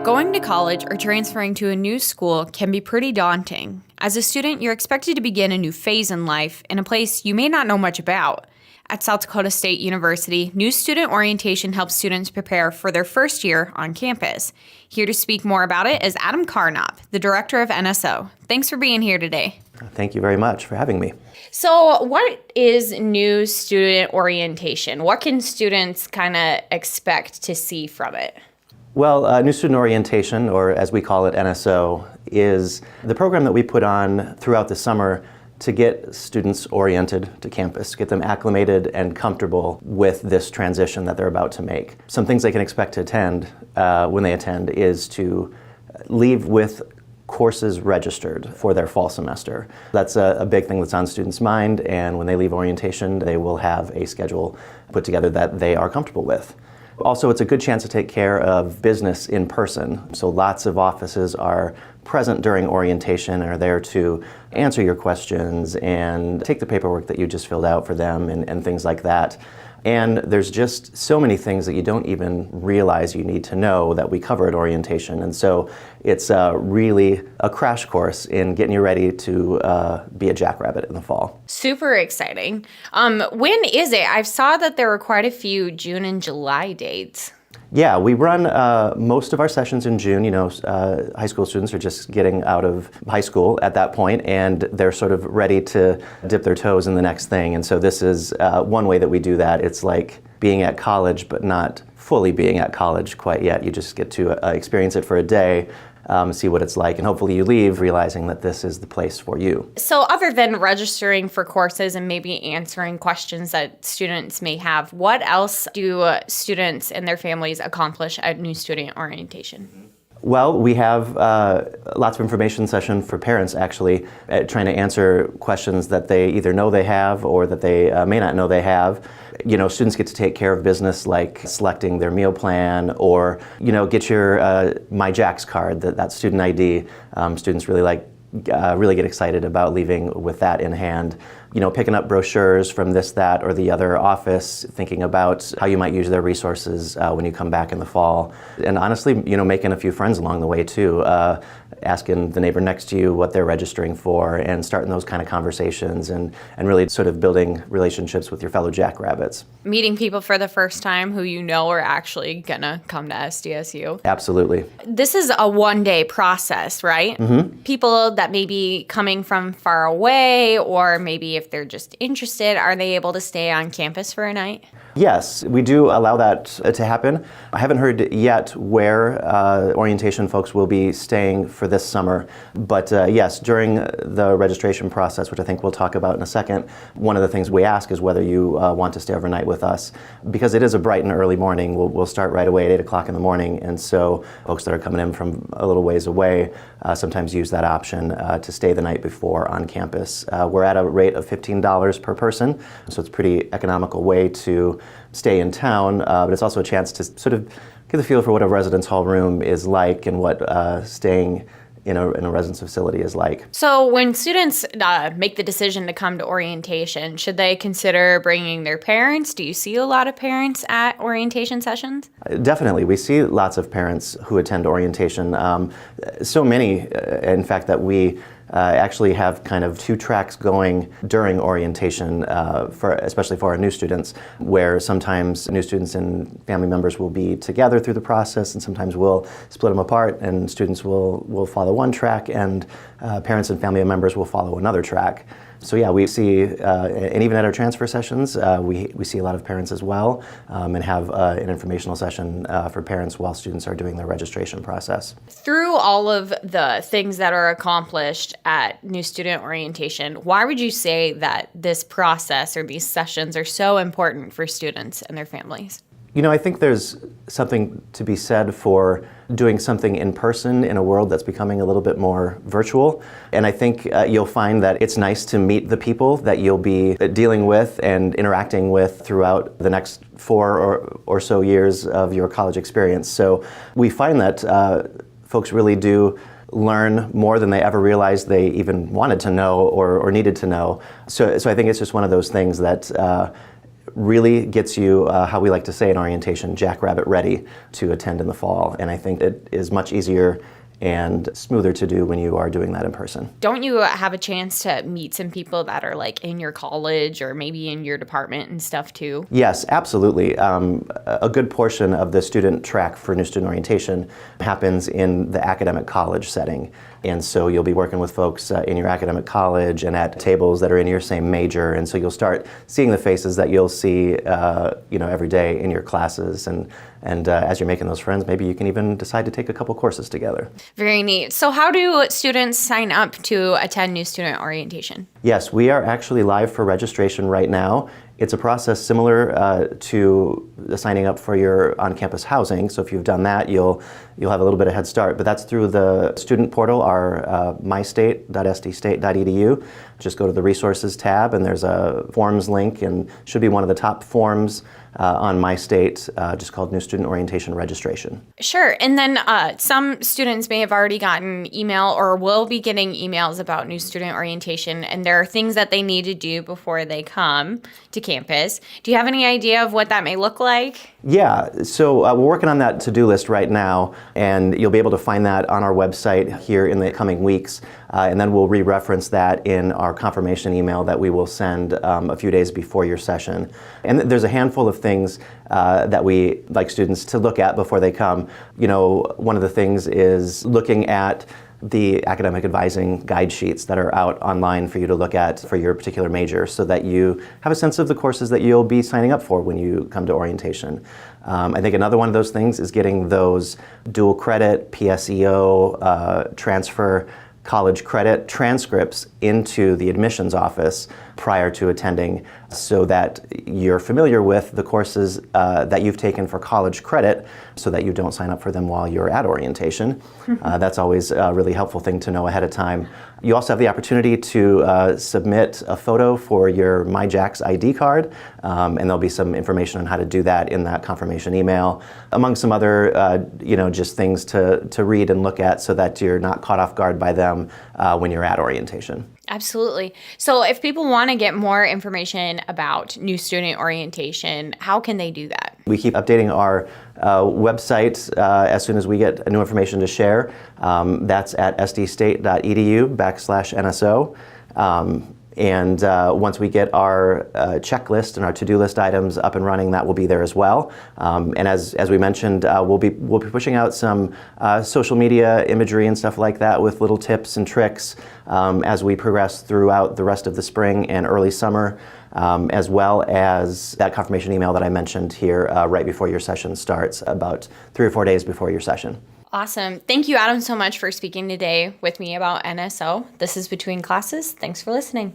Going to college or transferring to a new school can be pretty daunting. As a student, you're expected to begin a new phase in life in a place you may not know much about. At South Dakota State University, new student orientation helps students prepare for their first year on campus. Here to speak more about it is Adam Karnopp, the director of NSO. Thanks for being here today. Thank you very much for having me. So what is new student orientation? What can students kind of expect to see from it? Well, New Student Orientation, or as we call it, NSO, is the program that we put on throughout the summer to get students oriented to campus, get them acclimated and comfortable with this transition that they're about to make. Some things they can expect to attend when they attend is to leave with courses registered for their fall semester. That's a big thing that's on students' mind, and when they leave orientation, they will have a schedule put together that they are comfortable with. Also, it's a good chance to take care of business in person. So lots of offices are present during orientation and are there to answer your questions and take the paperwork that you just filled out for them and things like that. And there's just so many things that you don't even realize you need to know that we cover at orientation. And so it's really a crash course in getting you ready to be a jackrabbit in the fall. Super exciting. When is it? I saw that there were quite a few June and July dates. Yeah, we run most of our sessions in June. You know, high school students are just getting out of high school at that point, and they're sort of ready to dip their toes in the next thing. And so this is one way that we do that. It's like being at college, but not fully being at college quite yet. You just get to experience it for a day, see what it's like, and hopefully you leave realizing that this is the place for you. So other than registering for courses and maybe answering questions that students may have, what else do students and their families accomplish at New Student Orientation? Well, we have lots of information session for parents, actually, trying to answer questions that they either know they have or that they may not know they have. You know, students get to take care of business like selecting their meal plan or, you know, get your MyJax card, that student ID. Students really get excited about leaving with that in hand. You know, picking up brochures from this, that, or the other office, thinking about how you might use their resources when you come back in the fall. And honestly, you know, making a few friends along the way too. Asking the neighbor next to you what they're registering for and starting those kind of conversations and really sort of building relationships with your fellow jackrabbits. Meeting people for the first time who you know are actually gonna come to SDSU. Absolutely. This is a one-day process, right? Mm-hmm. People that may be coming from far away, or maybe if they're just interested, are they able to stay on campus for a night? Yes, we do allow that to happen. I haven't heard yet where orientation folks will be staying for this summer, but yes, during the registration process, which I think we'll talk about in a second, one of the things we ask is whether you want to stay overnight with us. Because it is a bright and early morning, we'll start right away at 8 o'clock in the morning, and so folks that are coming in from a little ways away sometimes use that option to stay the night before on campus. We're at a rate of $15 per person, so it's a pretty economical way to stay in town, but it's also a chance to sort of get the feel for what a residence hall room is like and what staying in a residence facility is like. So when students make the decision to come to orientation, should they consider bringing their parents? Do you see a lot of parents at orientation sessions? Definitely. We see lots of parents who attend orientation. So many, in fact, that we actually have kind of two tracks going during orientation, especially for our new students, where sometimes new students and family members will be together through the process, and sometimes we'll split them apart, and students will follow one track, and parents and family members will follow another track. So yeah, we see, and even at our transfer sessions, we see a lot of parents as well, and have an informational session for parents while students are doing their registration process. Through all of the things that are accomplished at New Student Orientation, why would you say that this process or these sessions are so important for students and their families? You know, I think there's something to be said for doing something in person in a world that's becoming a little bit more virtual. And I think you'll find that it's nice to meet the people that you'll be dealing with and interacting with throughout the next 4 or so years of your college experience. So we find that folks really do learn more than they ever realized they even wanted to know or needed to know. So I think it's just one of those things that really gets you, how we like to say in orientation, jackrabbit ready to attend in the fall. And I think it is much easier and smoother to do when you are doing that in person. Don't you have a chance to meet some people that are like in your college or maybe in your department and stuff too? Yes, absolutely. A good portion of the student track for New Student Orientation happens in the academic college setting. And so you'll be working with folks in your academic college and at tables that are in your same major. And so you'll start seeing the faces that you'll see every day in your classes. And as you're making those friends, maybe you can even decide to take a couple courses together. Very neat. So how do students sign up to attend New Student Orientation? Yes, we are actually live for registration right now. It's a process similar to signing up for your on-campus housing. So if you've done that, you'll have a little bit of head start. But that's through the student portal, our mystate.sdstate.edu. Just go to the resources tab, and there's a forms link, and should be one of the top forms on MyState, just called New Student Orientation Registration. Sure. And then some students may have already gotten email or will be getting emails about New Student Orientation, and there are things that they need to do before they come to campus. Do you have any idea of what that may look like? Yeah, so we're working on that to-do list right now, and you'll be able to find that on our website here in the coming weeks, and then we'll re-reference that in our confirmation email that we will send a few days before your session. And there's a handful of things that we like students to look at before they come. You know, one of the things is looking at the academic advising guide sheets that are out online for you to look at for your particular major, so that you have a sense of the courses that you'll be signing up for when you come to orientation. I think another one of those things is getting those dual credit, PSEO, transfer, college credit transcripts into the admissions office prior to attending, so that you're familiar with the courses that you've taken for college credit, so that you don't sign up for them while you're at orientation. That's always a really helpful thing to know ahead of time. You also have the opportunity to submit a photo for your MyJax ID card, and there'll be some information on how to do that in that confirmation email, among some other just things to read and look at, so that you're not caught off guard by them when you're at orientation. Absolutely. So if people want to get more information about New Student Orientation, how can they do that? We keep updating our website as soon as we get new information to share. That's at sdstate.edu/NSO. And once we get our checklist and our to-do list items up and running, that will be there as well. And as we mentioned, we'll be pushing out some social media imagery and stuff like that with little tips and tricks as we progress throughout the rest of the spring and early summer, as well as that confirmation email that I mentioned here right before your session starts, about 3 or 4 days before your session. Awesome. Thank you, Adam, so much for speaking today with me about NSO. This is Between Classes. Thanks for listening.